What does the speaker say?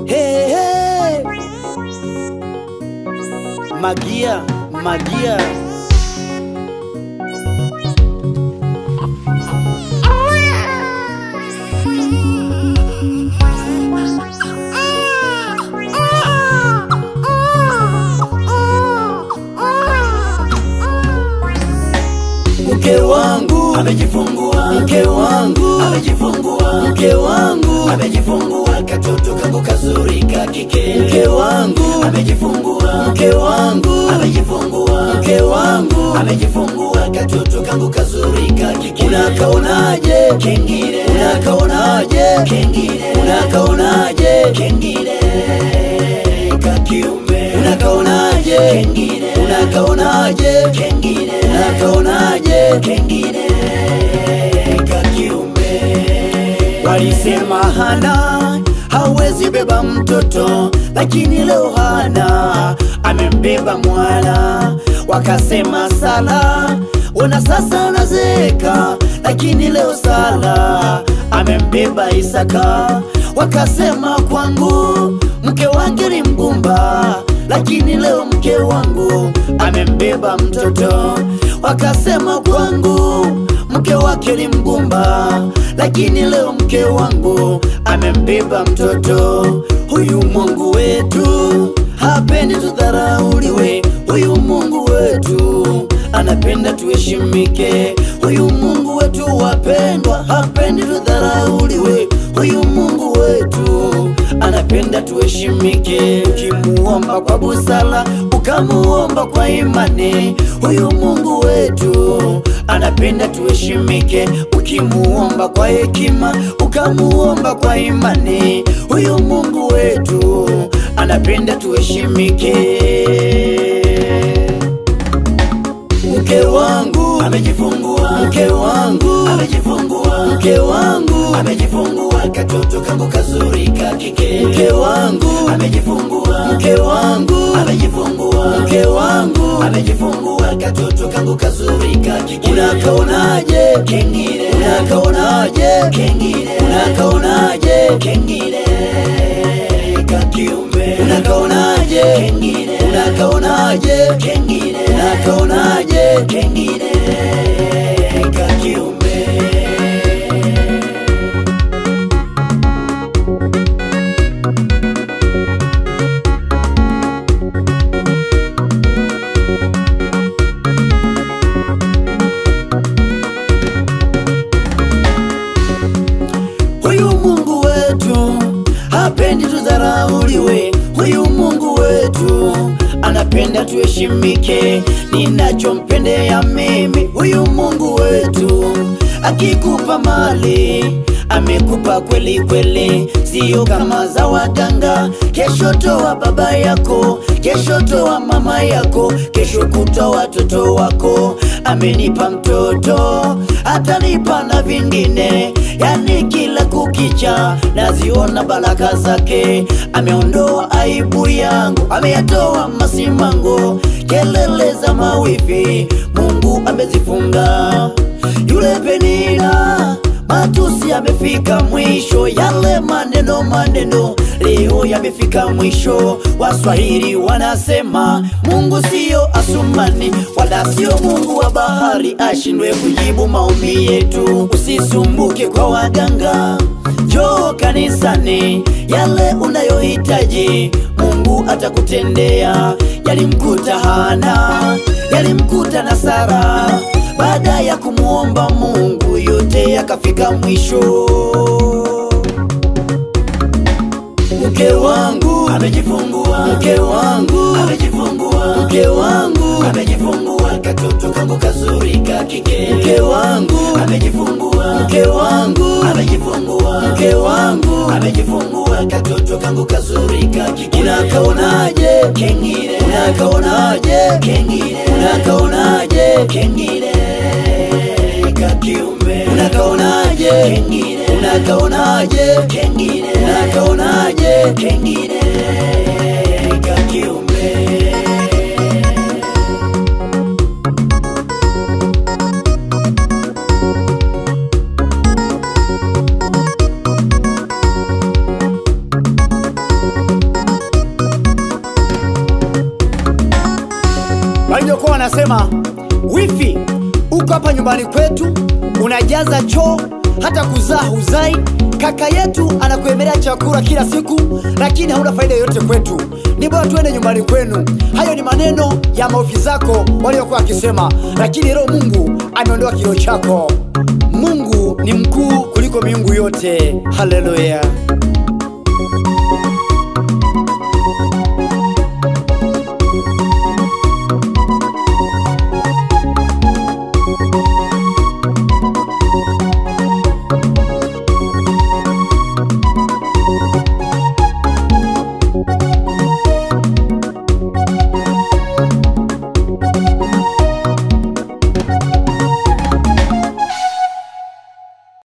Hey, hey. Magia, magia. Mke wangu amejifungua, mke wangu amejifungua, mke wangu amejifungua, katoto kangu kazuri ka kike. Mke wangu amejifungua, mke wangu amejifungua, mke wangu amejifungua, katoto kangu kazuri ka kike. Unakaonaje kengine? Unakaonaje kengine? Unakaonaje kengine ka kiume? Unakaonaje kengine? Unakaonaje kengine? Unakaonaje kengine ka kiume? Walisema Hana hawezi beba mtoto, lakini leo Hana amembeba mwana. Wakasema Sala ona sasa anazeeka, lakini leo Sala amembeba Isaka. Wakasema kwangu mke wangu ni mgumba, lakini leo mke wangu amembeba mtoto. Wakasema kwangu mke wake ni mgumba, lakini leo mke wangu amembeba mtoto. Huyu Mungu wetu hapendi tudharauliwe, huyu Mungu wetu anapenda tuheshimike. Huyu Mungu wetu wapendwa, hapendi tudharauliwe, huyu Mungu wetu anapenda tuheshimike. Ukimuomba kwa busara, ukamuomba kwa imani, huyu Mungu wetu anapenda tuheshimike. Ukimuomba kwa hekima, ukamuomba kwa imani, huyu Mungu wetu anapenda tuheshimike. Mke wangu amejifungua, mke wangu amejifungua, mke wangu amejifungua, katoto kangu kazuri ka kike. Mke wangu amejifungua, mke wangu amejifungua, mke wangu amejifungua, katoto kangu kazuri ka kike. Unakaonaje kengine? Unakaonaje kengine? Unakaonaje kengine ka kiume? Unakaonaje kengine? Unakaonaje kengine? Unakaonaje kengine ka kiume? Huyu Mungu wetu hapendi tudharauliwe, huyu Mungu wetu anapenda tuheshimike. Ninachompendea mimi huyu Mungu wetu, akikupa mali amekupa kweli kweli, sio kama za waganga. Kesho toa baba yako, kesho toa mama yako, kesho kutoa watoto wako. Amenipa mtoto, atanipa na vingine, yani kila kukicha naziona baraka zake. Ameondoa aibu yangu, ameyatoa masimango, kelele za mawifi Mungu amezifunga. Yule Penina matusi yamefika mwisho, yale maneno leo yamefika mwisho. Waswahili wanasema Mungu sio Asumani, wala sio Mungu wa bahari ashindwe kujibu maombi yetu. Usisumbuke kwa waganga, njoo kanisani, yale unayohitaji Mungu atakutendea. Yalimkuta Hana, yalimkuta na Sara, baada ya kumuomba Mungu yote yakafika mwisho. Mke wangu amejifungua, mke wangu amejifungua, mke wangu amejifungua, katoto kangu kazuri ka kike. Mke wangu amejifungua, mke wangu amejifungua, mke wangu amejifungua, katoto kangu kazuri ka kike. Unakaonaje kengine? Unakaonaje kengine? Unakaonaje kengine ka kiume? Unakaonaje kengine? Unakaonaje kengine? Unakaonaje kengine ka kiume? wakasema, wifi, uko hapa nyumbani kwetu, unajaza choo, hata kuzaa huzai. Kaka yetu anakuemelea chakula kila siku, lakini hauna faida yoyote kwetu. Ni bora tuende nyumbani kwenu. Hayo ni maneno ya maofi zako waliokuwa wakisema, lakini leo Mungu ameondoa kilio chako. Mungu ni mkuu kuliko miungu yote. Haleluya.